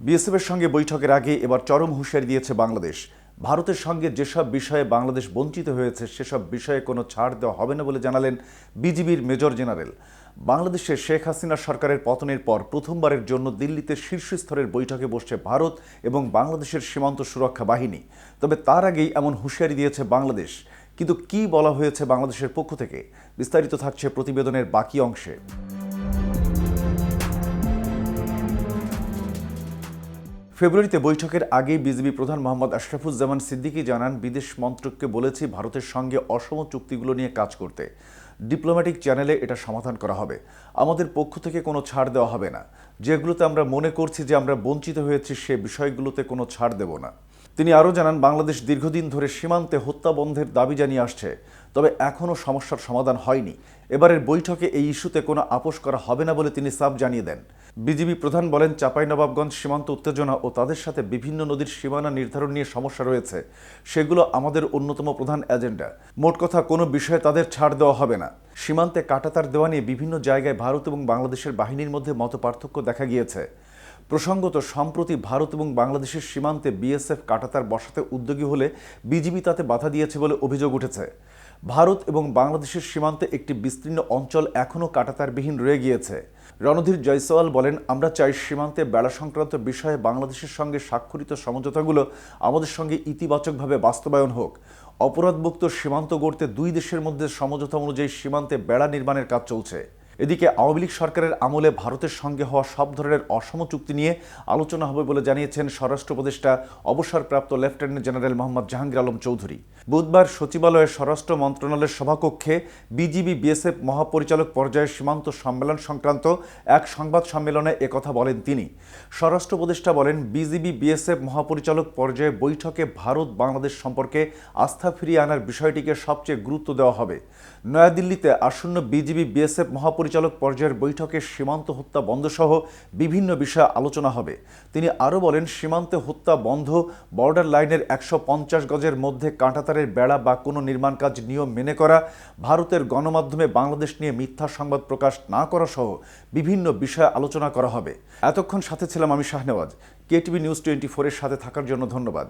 বিএসএফের সঙ্গে বৈঠকের আগে এবার চরম হুঁশিয়ারি দিয়েছে বাংলাদেশ। ভারতের সঙ্গে যেসব বিষয়ে বাংলাদেশ বঞ্চিত হয়েছে সেসব বিষয়ে কোনো ছাড় দেওয়া হবে না বলে জানালেন বিজিবির মেজর জেনারেল। বাংলাদেশে শেখ হাসিনা সরকারের পতনের পর প্রথমবারের জন্য দিল্লিতে শীর্ষ স্তরের বৈঠকে বসছে ভারত এবং বাংলাদেশের সীমান্ত সুরক্ষা বাহিনী। তবে তার আগেই এমন হুঁশিয়ারি দিয়েছে বাংলাদেশ। কিন্তু কি বলা হয়েছে বাংলাদেশের পক্ষ থেকে, বিস্তারিত থাকছে প্রতিবেদনের বাকি অংশে। ফেব্রুয়ারিতে বৈঠকের আগেই বিজিবি প্রধান মোহাম্মদ আশরাফুজ্জামান সিদ্দিকী জানান, বিদেশ মন্ত্রককে বলেছি ভারতের সঙ্গে অসম চুক্তিগুলো নিয়ে কাজ করতে। ডিপ্লোম্যাটিক চ্যানেলে এটা সমাধান করা হবে। আমাদের পক্ষ থেকে কোনো ছাড় দেওয়া হবে না। যেগুলোতে আমরা মনে করছি যে আমরা বঞ্চিত হয়েছি সে বিষয়গুলোতে কোনো ছাড় দেব না। তিনি আরও জানান, বাংলাদেশ দীর্ঘদিন ধরে সীমান্তে হত্যা বন্ধের দাবি জানিয়ে আসছে, তবে এখনও সমস্যার সমাধান হয়নি। এবারের বৈঠকে এই ইস্যুতে কোনো আপোষ করা হবে না বলে তিনি সাফ জানিয়ে দেন। বিজিবি প্রধান বলেন, চাঁপাইনবাবগঞ্জ সীমান্ত উত্তেজনা ও তাদের সাথে বিভিন্ন নদীর সীমানা নির্ধারণ নিয়ে সমস্যা রয়েছে, সেগুলো আমাদের অন্যতম প্রধান এজেন্ডা। মোট কথা, কোনো বিষয়ে তাদের ছাড় দেওয়া হবে না। সীমান্তে কাঁটাতার দেওয়া নিয়ে বিভিন্ন জায়গায় ভারত এবং বাংলাদেশের বাহিনীর মধ্যে মতপার্থক্য দেখা গিয়েছে। প্রসঙ্গত, সম্প্রতি ভারত এবং বাংলাদেশের সীমান্তে বিএসএফ কাঁটাতার বসাতে উদ্যোগী হলে বিজিবি তাতে বাধা দিয়েছে বলে অভিযোগ উঠেছে। ভারত এবং বাংলাদেশের সীমান্তে একটি বিস্তীর্ণ অঞ্চল এখনও কাঁটাতারবিহীন রয়ে গিয়েছে। রণধীর জয়সওয়াল বলেন, আমরা চাই সীমান্তে বেড়া সংক্রান্ত বিষয়ে বাংলাদেশের সঙ্গে স্বাক্ষরিত সমঝোতাগুলো আমাদের সঙ্গে ইতিবাচকভাবে বাস্তবায়ন হোক। অপরাধমুক্ত সীমান্ত গড়তে দুই দেশের মধ্যে সমঝোতা অনুযায়ী সীমান্তে বেড়া নির্মাণের কাজ চলছে। এদিকে আওয়ামী লীগ সরকারের আমলে ভারতের সঙ্গে হওয়া সব ধরনের অসম চুক্তি নিয়ে আলোচনা হবে বলে জানিয়েছেন স্বরাষ্ট্র উপদেষ্টা অবসরপ্রাপ্ত লেফটেন্যান্ট জেনারেল মোহাম্মদ জাহাঙ্গীর আলম চৌধুরী। বুধবার সচিবালয়ের স্বরাষ্ট্র মন্ত্রণালয়ের সভাকক্ষে বিজিবি বিএসএফ মহাপরিচালক পর্যায়ের সীমান্ত সম্মেলন সংক্রান্ত এক সংবাদ সম্মেলনে একথা বলেন তিনি। স্বরাষ্ট্র উপদেষ্টা বলেন, বিজিবি বিএসএফ মহাপরিচালক পর্যায়ে বৈঠকে ভারত বাংলাদেশ সম্পর্কে আস্থা ফিরিয়ে আনার বিষয়টিকে সবচেয়ে গুরুত্ব দেওয়া হবে। নয়াদিল্লিতে আসন্ন বিজিবি বিএসএফ মহাপরিচালক পর্যায়ের বৈঠকে সীমান্ত হত্যা বন্ধ সহ বিভিন্ন বিষয়ে আলোচনা হবে। তিনি আরও বলেন, সীমান্তে হত্যা বন্ধ, বর্ডার লাইনের 150 গজের মধ্যে কাঁটাতারের বেড়া বা কোনো নির্মাণ কাজ নিয়ম মেনে করা, ভারতের গণমাধ্যমে বাংলাদেশ নিয়ে মিথ্যা সংবাদ প্রকাশ না করা সহ বিভিন্ন বিষয়ে আলোচনা করা হবে। এতক্ষণ সাথে ছিলাম আমি শাহনেওয়াজ। কেটিভি নিউজ 24 এর সাথে থাকার জন্য ধন্যবাদ।